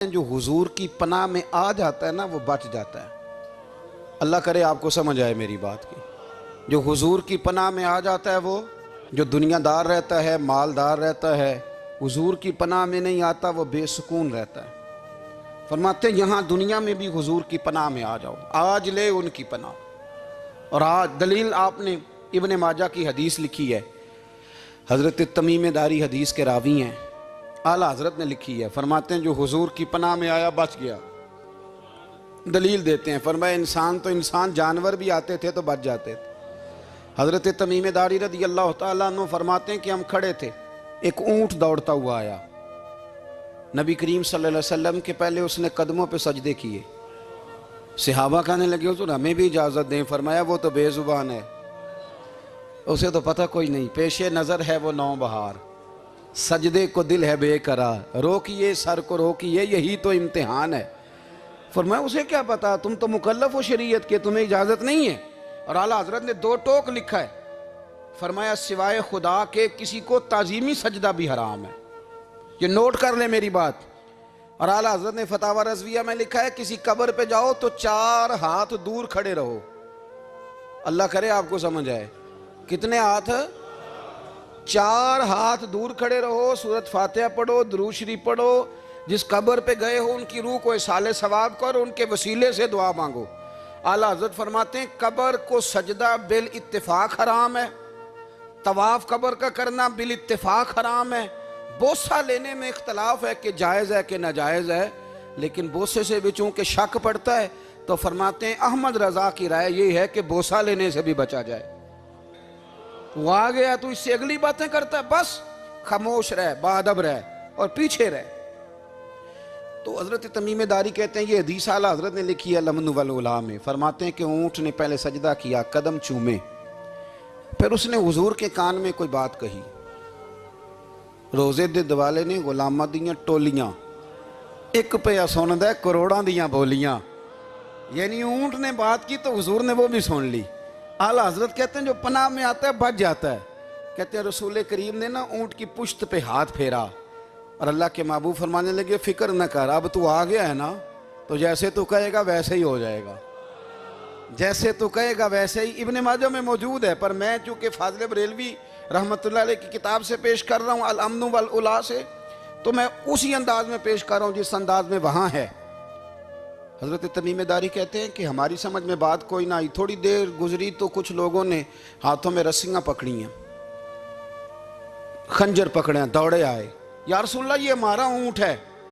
जो हुजूर की पनाह में आ जाता है ना वो बच जाता है। अल्लाह करे आपको समझ आए मेरी बात की। जो हुजूर की पनाह में आ जाता है वो जो दुनियादार रहता है, मालदार रहता है, हुजूर की पनाह में नहीं आता वो बेसुकून रहता है। फरमाते यहाँ दुनिया में भी हुजूर की पनाह में आ जाओ, आज ले उनकी पनाह। और आज दलील आपने इब्ने माजा की हदीस लिखी है, हज़रत तमीम दारी हदीस के रावी हैं, आला हजरत ने लिखी है। फरमाते हैं जो हुजूर की पनाह में आया बच गया। दलील देते हैं, फरमाया इंसान तो इंसान, जानवर भी आते थे तो बच जाते थे। हजरत तमीम दारी रज़ी अल्लाह तआला अन्हु फरमाते हैं कि हम खड़े थे, एक ऊंट दौड़ता हुआ आया। नबी करीम सल्लल्लाहु अलैहि वसल्लम के पहले उसने कदमों पे सजदे किए। सहाबा कहने लगे हुजूर हमें भी इजाज़त दें। फरमाया वो तो बेजुबान है, उसे तो पता कोई नहीं, पेशे नज़र है वो नौबहार, सजदे को दिल है बेकरार, रोकिए सर को रोकिए यही तो इम्तिहान है। फरमाया उसे क्या पता, तुम तो मुकल्लफ हो शरीयत के, तुम्हें इजाज़त नहीं है। और आला हजरत ने दो टोक लिखा है, फरमाया सिवाय खुदा के किसी को ताजीमी सजदा भी हराम है। ये नोट कर ले मेरी बात। और आला हजरत ने फतावा रज़विया में लिखा है किसी कब्र पे जाओ तो 4 हाथ दूर खड़े रहो। अल्लाह करे आपको समझ आए। कितने हाथ? 4 हाथ दूर खड़े रहो, सूरत फातिहा पढ़ो, दुरूद शरीफ पढ़ो, जिस कब्र पे गए हो उनकी रूह को इसाले सवाब करो, उनके वसीले से दुआ मांगो। आला हजरत फरमाते हैं कब्र को सजदा बिल इत्तिफाक हराम है, तवाफ कब्र का करना बिल इत्तिफाक हराम है, बोसा लेने में इख्तलाफ है कि जायज़ है कि नाजायज़ है, लेकिन बोसे से भी चूंकि शक पड़ता है तो फरमाते हैं अहमद रजा की राय ये है कि बोसा लेने से भी बचा जाए। वो आ गया तो इससे अगली बातें करता है, बस खामोश रह, बाअदब रह और पीछे रह। तो हजरत तमीम दारी कहते हैं ये हदीस आला हजरत ने लिखी है लमन वल उला में। फरमाते हैं कि ऊंट ने पहले सजदा किया, कदम चूमे, फिर उसने हुजूर के कान में कोई बात कही। रोजे दे दिवाले ने गुलामां दियां टोलियां, एक पिया सुनदा करोड़ां दियां बोलियां। यानी ऊंट ने बात की तो हुजूर ने वो भी सुन ली। आला हजरत कहते हैं जो पनाह में आता है बच जाता है। कहते हैं रसूल करीम ने ना ऊंट की पुश्त पे हाथ फेरा और अल्लाह के महबूब फरमाने लगे फिक्र न कर, अब तू आ गया है ना तो जैसे तू कहेगा वैसे ही हो जाएगा, जैसे तू कहेगा वैसे ही। इब्ने माजा में मौजूद है, पर मैं चूंकि फाज़िल बरेलवी रहमतुल्लाह अलैह की किताब से पेश कर रहा हूँ अल अम्न वल उला से, तो मैं उसी अंदाज में पेश कर रहा हूँ जिस अंदाज में वहाँ है। हज़रत तमीम दारी कहते हैं कि हमारी समझ में बात कोई ना आई। थोड़ी देर गुजरी तो कुछ लोगों ने हाथों में रस्सियाँ पकड़ी हैं, खंजर पकड़े हैं, दौड़े आए, या रसूलल्लाह ये हमारा ऊँट है।